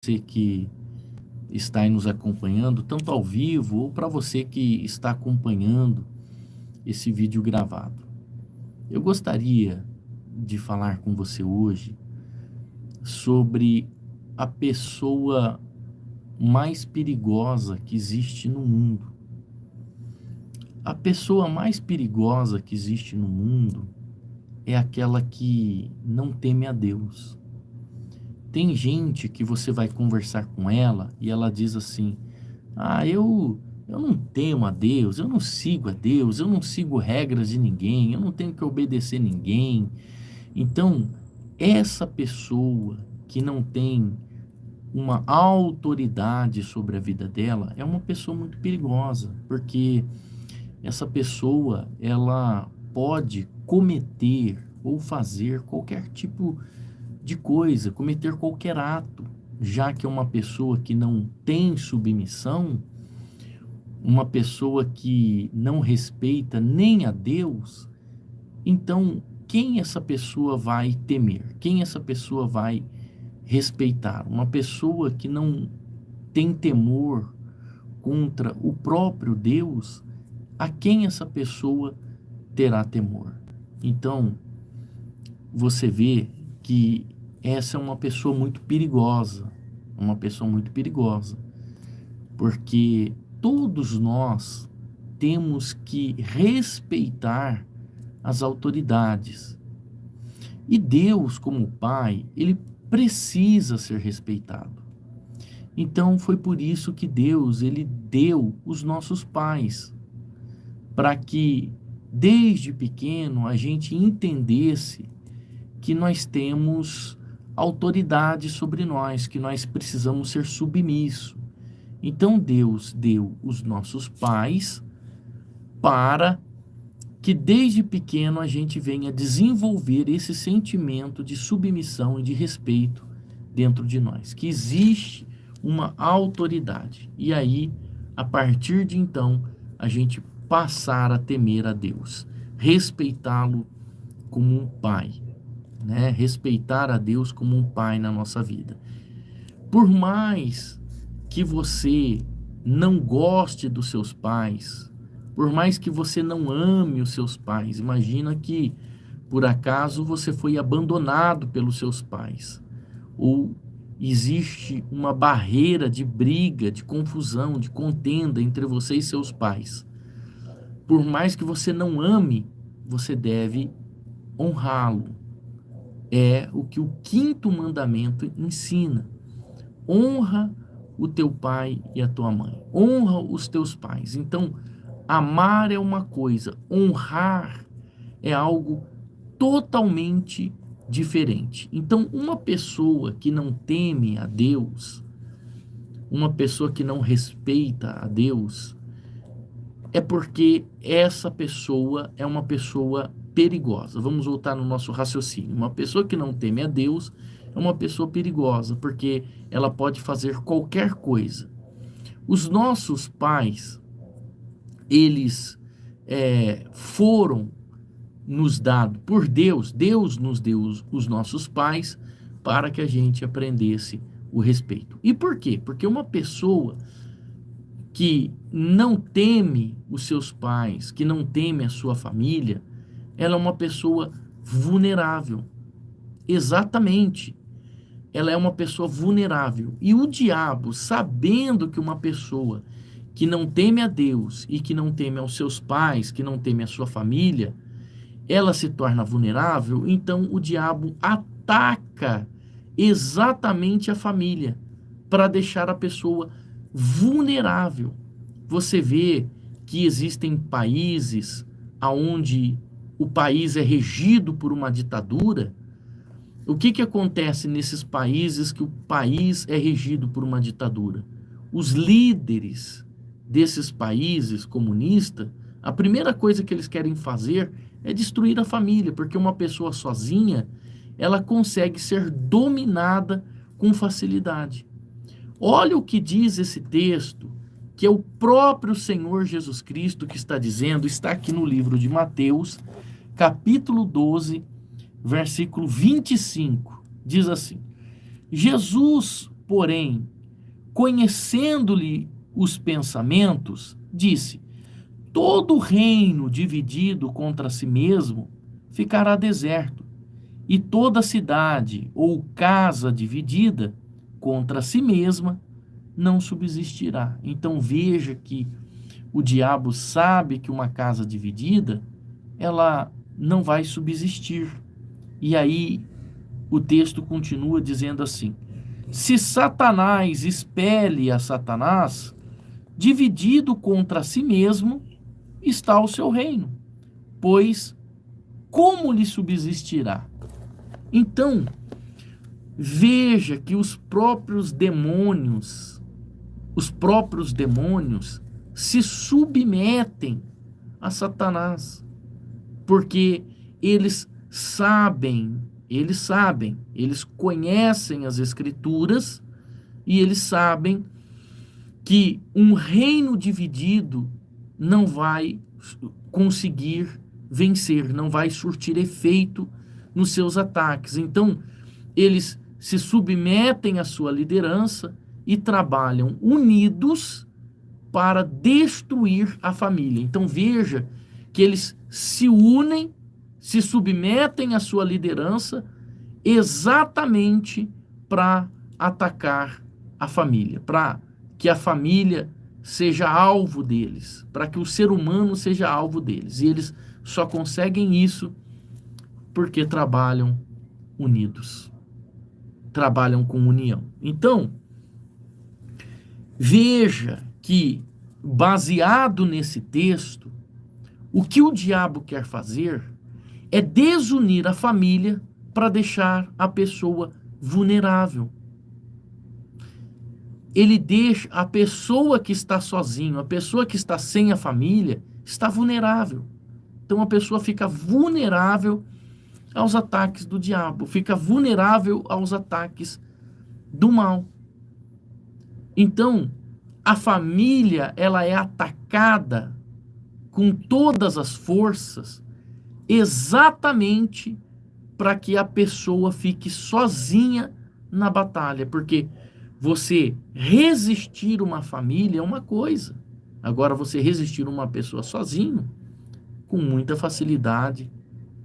você que está aí nos acompanhando, tanto ao vivo ou para você que está acompanhando esse vídeo gravado. Eu gostaria de falar com você hoje sobre a pessoa mais perigosa que existe no mundo. A pessoa mais perigosa que existe no mundo é aquela que não teme a Deus. Tem gente que você vai conversar com ela e ela diz assim: eu não temo a Deus, eu não sigo a Deus, eu não sigo regras de ninguém, eu não tenho que obedecer ninguém. Então, essa pessoa que não tem uma autoridade sobre a vida dela é uma pessoa muito perigosa, porque essa pessoa, ela pode cometer ou fazer qualquer tipo de coisa, cometer qualquer ato, já que é uma pessoa que não tem submissão, uma pessoa que não respeita nem a Deus. Então, quem essa pessoa vai temer? Quem essa pessoa vai respeitar? Uma pessoa que não tem temor contra o próprio Deus, a quem essa pessoa terá temor? Então, você vê que essa é uma pessoa muito perigosa, porque todos nós temos que respeitar as autoridades. E Deus, como Pai, ele precisa ser respeitado. Então foi por isso que Deus, ele deu os nossos pais, para que desde pequeno a gente entendesse que nós temos autoridade sobre nós, que nós precisamos ser submissos. Então Deus deu os nossos pais para que desde pequeno a gente venha desenvolver esse sentimento de submissão e de respeito dentro de nós, que existe uma autoridade. E aí, a partir de então, a gente passar a temer a Deus, respeitá-lo como um pai, né? Respeitar a Deus como um pai na nossa vida. Por mais que você não goste dos seus pais, por mais que você não ame os seus pais, imagina que por acaso você foi abandonado pelos seus pais, ou existe uma barreira de briga, de confusão, de contenda entre você e seus pais. Por mais que você não ame, você deve honrá-lo. É o que o quinto mandamento ensina. Honra o teu pai e a tua mãe. Honra os teus pais. Então, amar é uma coisa, honrar é algo totalmente diferente. Então, uma pessoa que não teme a Deus, uma pessoa que não respeita a Deus, é porque essa pessoa é uma pessoa perigosa. Vamos voltar no nosso raciocínio. Uma pessoa que não teme a Deus é uma pessoa perigosa, porque ela pode fazer qualquer coisa. Os nossos pais, eles foram nos dados por Deus, Deus nos deu os nossos pais para que a gente aprendesse o respeito. E por quê? Porque uma pessoa que não teme os seus pais, que não teme a sua família, ela é uma pessoa vulnerável. Exatamente. Ela é uma pessoa vulnerável. E o diabo, sabendo que uma pessoa que não teme a Deus e que não teme aos seus pais, que não teme a sua família, ela se torna vulnerável, então o diabo ataca exatamente a família para deixar a pessoa vulnerável. Você vê que existem países onde o país é regido por uma ditadura. O que acontece nesses países que o país é regido por uma ditadura? Os líderes desses países comunistas, a primeira coisa que eles querem fazer é destruir a família, porque uma pessoa sozinha, ela consegue ser dominada com facilidade. Olha o que diz esse texto, que é o próprio Senhor Jesus Cristo que está dizendo, está aqui no livro de Mateus, capítulo 12, versículo 25, diz assim: Jesus, porém, conhecendo-lhe os pensamentos, disse: todo reino dividido contra si mesmo ficará deserto, e toda cidade ou casa dividida contra si mesma não subsistirá. Então veja que o diabo sabe que uma casa dividida, ela não vai subsistir. E aí o texto continua dizendo assim: se Satanás expele a Satanás, dividido contra si mesmo está o seu reino, pois como lhe subsistirá? Então, veja que os próprios demônios se submetem a Satanás, porque eles conhecem as Escrituras e eles sabem que um reino dividido não vai conseguir vencer, não vai surtir efeito nos seus ataques. Então, eles se submetem à sua liderança e trabalham unidos para destruir a família. Então, veja que eles se unem, se submetem à sua liderança exatamente para atacar a família, para que a família seja alvo deles, para que o ser humano seja alvo deles. E eles só conseguem isso porque trabalham unidos, trabalham com união. Então, veja que, baseado nesse texto, o que o diabo quer fazer é desunir a família para deixar a pessoa vulnerável. Ele deixa a pessoa que está sozinho, a pessoa que está sem a família, está vulnerável. Então a pessoa fica vulnerável aos ataques do diabo, fica vulnerável aos ataques do mal. Então, a família, ela é atacada com todas as forças exatamente para que a pessoa fique sozinha na batalha, porque você resistir uma família é uma coisa. Agora, você resistir uma pessoa sozinho, com muita facilidade,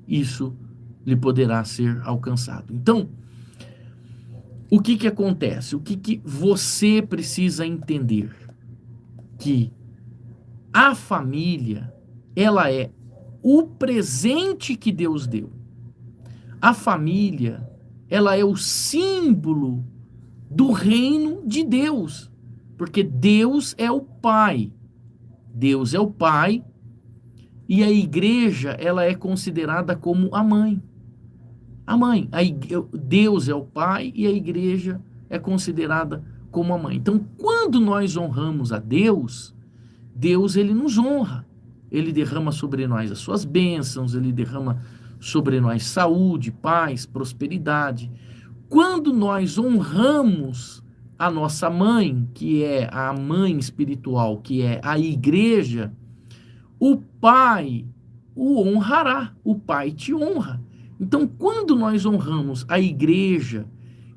isso lhe poderá ser alcançado. Então, o que acontece? O que você precisa entender? Que a família, ela é o presente que Deus deu. A família, ela é o símbolo do reino de Deus, porque Deus é o Pai. Deus é o Pai e a igreja, ela é considerada como a mãe. A mãe, Deus é o Pai e a igreja é considerada como a mãe. Então, quando nós honramos a Deus, Deus, ele nos honra. Ele derrama sobre nós as suas bênçãos, ele derrama sobre nós saúde, paz, prosperidade. Quando nós honramos a nossa mãe, que é a mãe espiritual, que é a igreja, o Pai o honrará, o Pai te honra. Então, quando nós honramos a igreja,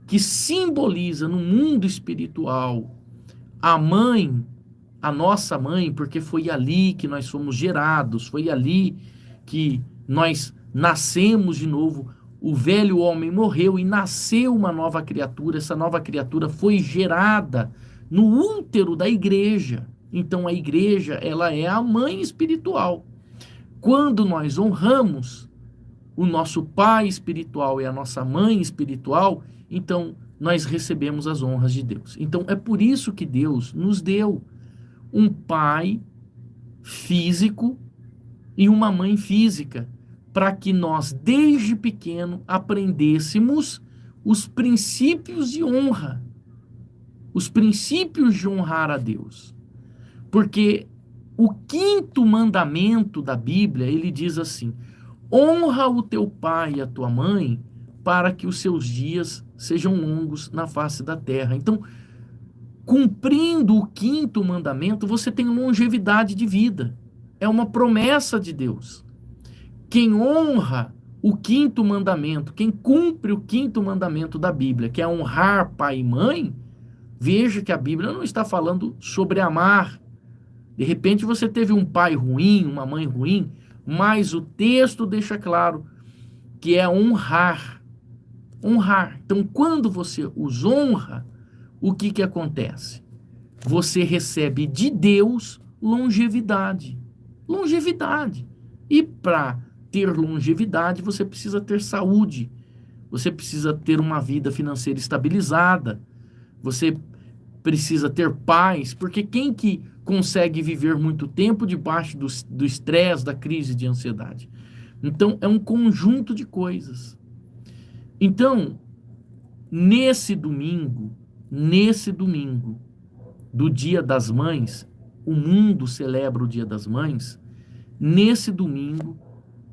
que simboliza no mundo espiritual a mãe, a nossa mãe, porque foi ali que nós fomos gerados, foi ali que nós nascemos de novo. O velho homem morreu e nasceu uma nova criatura. Essa nova criatura foi gerada no útero da igreja. Então a igreja, ela é a mãe espiritual. Quando nós honramos o nosso pai espiritual e a nossa mãe espiritual, então nós recebemos as honras de Deus. Então é por isso que Deus nos deu um pai físico e uma mãe física, para que nós, desde pequeno, aprendêssemos os princípios de honra, os princípios de honrar a Deus. Porque o quinto mandamento da Bíblia, ele diz assim: honra o teu pai e a tua mãe, para que os seus dias sejam longos na face da terra. Então, cumprindo o quinto mandamento, você tem longevidade de vida. É uma promessa de Deus. Quem honra o quinto mandamento, quem cumpre o quinto mandamento da Bíblia, que é honrar pai e mãe, Veja que a Bíblia não está falando sobre amar. De repente você teve um pai ruim, uma mãe ruim, mas o texto deixa claro que é honrar. Honrar. Então, quando você os honra, o que que acontece? Você recebe de Deus longevidade. Longevidade. E para ter longevidade, você precisa ter saúde. Você precisa ter uma vida financeira estabilizada. Você precisa ter paz, porque quem que consegue viver muito tempo debaixo do estresse, da crise de ansiedade? Então, é um conjunto de coisas. Então, nesse domingo do Dia das Mães, o mundo celebra o Dia das Mães. Nesse domingo,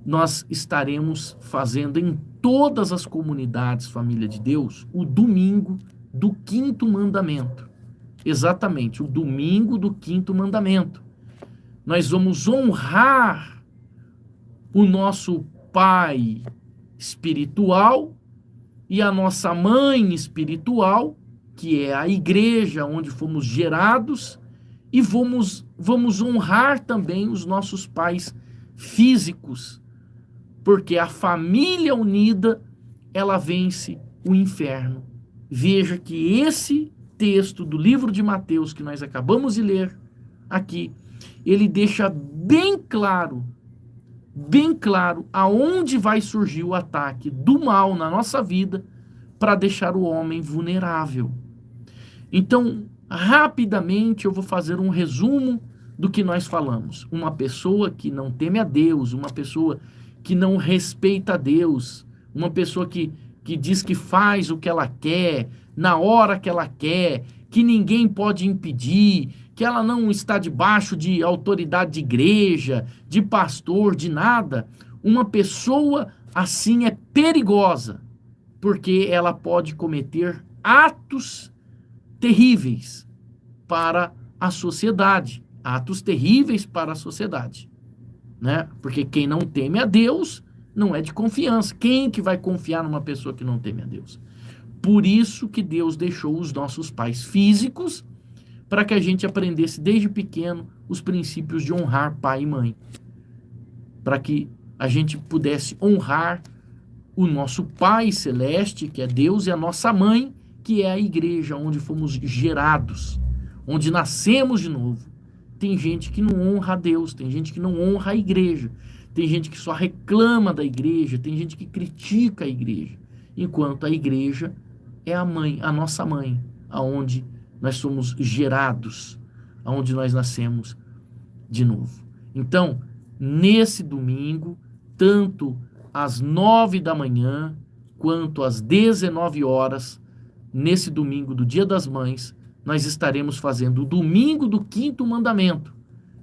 nós estaremos fazendo em todas as comunidades Família de Deus o domingo do quinto mandamento. Exatamente, o domingo do quinto mandamento. Nós vamos honrar o nosso pai espiritual e a nossa mãe espiritual, que é a igreja onde fomos gerados, e vamos honrar também os nossos pais físicos, porque a família unida, ela vence o inferno. Veja que esse texto do livro de Mateus que nós acabamos de ler aqui, ele deixa bem claro aonde vai surgir o ataque do mal na nossa vida para deixar o homem vulnerável. Então, rapidamente eu vou fazer um resumo do que nós falamos. Uma pessoa que não teme a Deus, uma pessoa que não respeita a Deus, uma pessoa que diz que faz o que ela quer, na hora que ela quer, que ninguém pode impedir, que ela não está debaixo de autoridade de igreja, de pastor, de nada. Uma pessoa assim é perigosa, porque ela pode cometer atos terríveis para a sociedade, atos terríveis para a sociedade, né? Porque quem não teme a Deus não é de confiança. Quem que vai confiar numa pessoa que não teme a Deus? Por isso que Deus deixou os nossos pais físicos para que a gente aprendesse desde pequeno os princípios de honrar pai e mãe, para que a gente pudesse honrar o nosso Pai Celeste, que é Deus, e a nossa mãe, que é a igreja, onde fomos gerados, onde nascemos de novo. Tem gente que não honra a Deus, tem gente que não honra a igreja, tem gente que só reclama da igreja, tem gente que critica a igreja, enquanto a igreja é a mãe, a nossa mãe, aonde nós somos gerados, aonde nós nascemos de novo. Então, nesse domingo, tanto às 9 da manhã, quanto às 19 horas, nesse domingo do Dia das Mães, nós estaremos fazendo o domingo do quinto mandamento,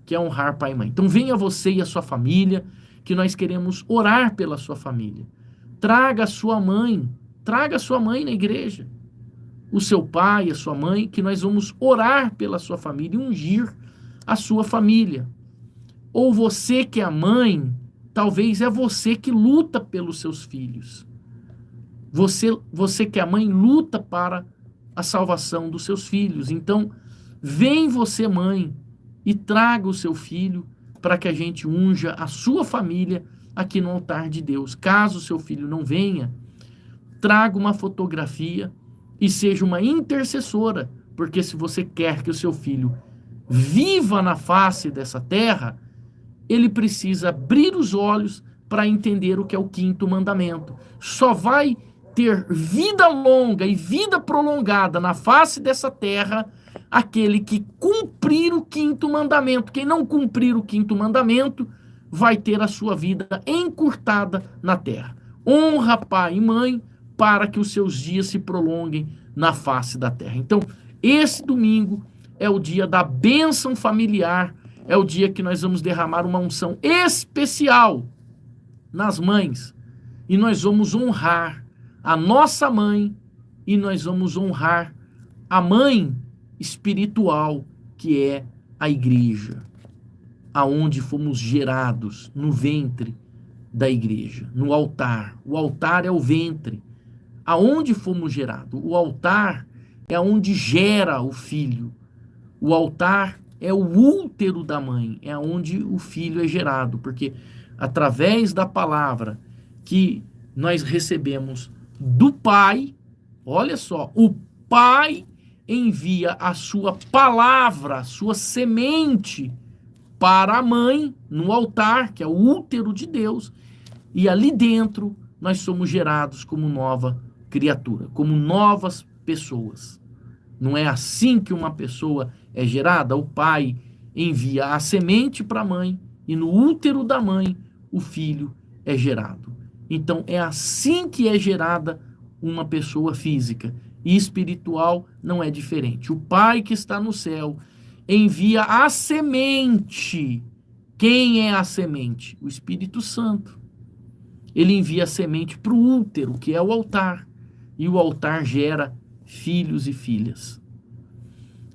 que é honrar pai e mãe. Então venha você e a sua família, que nós queremos orar pela sua família. Traga a sua mãe na igreja, o seu pai, a sua mãe, que nós vamos orar pela sua família e ungir a sua família. Ou você que é a mãe, talvez é você que luta pelos seus filhos. Você que é a mãe luta para a salvação dos seus filhos. Então, vem você, mãe, e traga o seu filho para que a gente unja a sua família aqui no altar de Deus. Caso o seu filho não venha, traga uma fotografia e seja uma intercessora, porque se você quer que o seu filho viva na face dessa terra, ele precisa abrir os olhos para entender o que é o quinto mandamento. Só vai ter vida longa e vida prolongada na face dessa terra aquele que cumprir o quinto mandamento. Quem não cumprir o quinto mandamento vai ter a sua vida encurtada na terra. Honra pai e mãe para que os seus dias se prolonguem na face da terra. Então, esse domingo é o dia da bênção familiar, é o dia que nós vamos derramar uma unção especial nas mães, e nós vamos honrar a nossa mãe, e nós vamos honrar a mãe espiritual, que é a igreja, aonde fomos gerados, no ventre da igreja, no altar. O altar é o ventre, aonde fomos gerados. O altar é onde gera o filho. O altar é o útero da mãe, é onde o filho é gerado, porque através da palavra que nós recebemos do Pai, olha só, o Pai envia a sua palavra, a sua semente para a mãe no altar, que é o útero de Deus, e ali dentro nós somos gerados como nova criatura, como novas pessoas. Não é assim que uma pessoa é gerada? O pai envia a semente para a mãe e no útero da mãe o filho é gerado. Então é assim que é gerada uma pessoa física. E espiritual não é diferente. O pai que está no céu envia a semente. Quem é a semente? O Espírito Santo. Ele envia a semente para o útero, que é o altar. E o altar gera filhos e filhas.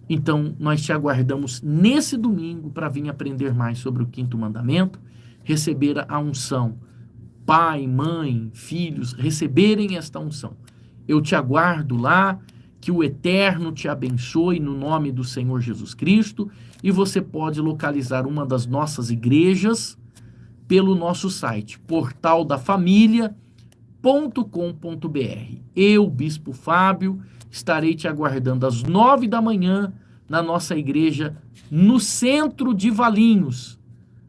Então, nós te aguardamos nesse domingo para vir aprender mais sobre o quinto mandamento, receber a unção. Pai, mãe, filhos, receberem esta unção. Eu te aguardo lá, que o Eterno te abençoe no nome do Senhor Jesus Cristo, e você pode localizar uma das nossas igrejas pelo nosso site, portaldafamilia.com.br. Eu, Bispo Fábio, estarei te aguardando às 9 da manhã na nossa igreja no centro de Valinhos,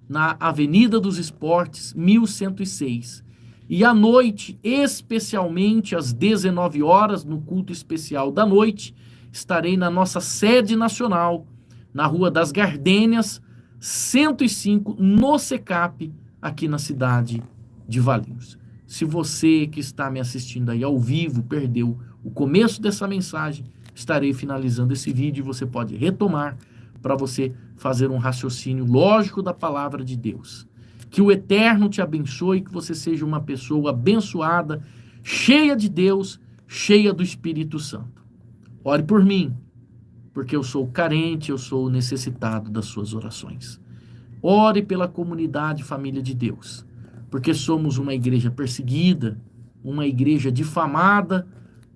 na Avenida dos Esportes, 1106. E à noite, especialmente às 19 horas, no culto especial da noite, estarei na nossa sede nacional, na Rua das Gardênias, 105, no Secap, aqui na cidade de Valinhos. Se você que está me assistindo aí ao vivo perdeu o começo dessa mensagem, estarei finalizando esse vídeo e você pode retomar para você fazer um raciocínio lógico da palavra de Deus. Que o Eterno te abençoe, que você seja uma pessoa abençoada, cheia de Deus, cheia do Espírito Santo. Ore por mim, porque eu sou carente, eu sou necessitado das suas orações. Ore pela comunidade Família de Deus, porque somos uma igreja perseguida, uma igreja difamada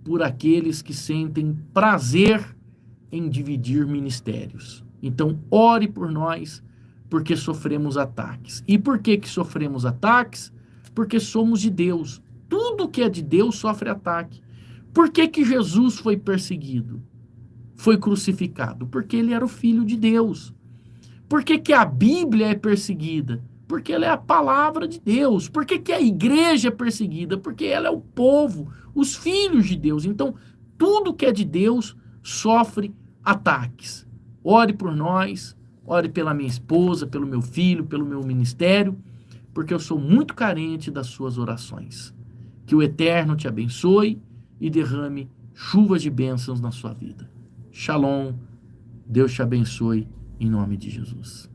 por aqueles que sentem prazer em dividir ministérios. Então, ore por nós, porque sofremos ataques. E por que sofremos ataques? Porque somos de Deus. Tudo que é de Deus sofre ataque. Por que Jesus foi perseguido? Foi crucificado? Porque ele era o Filho de Deus. Por que a Bíblia é perseguida? Porque ela é a palavra de Deus. Por que a igreja é perseguida? Porque ela é o povo, os filhos de Deus. Então, tudo que é de Deus sofre ataques. Ore por nós, ore pela minha esposa, pelo meu filho, pelo meu ministério, porque eu sou muito carente das suas orações. Que o Eterno te abençoe e derrame chuvas de bênçãos na sua vida. Shalom, Deus te abençoe em nome de Jesus.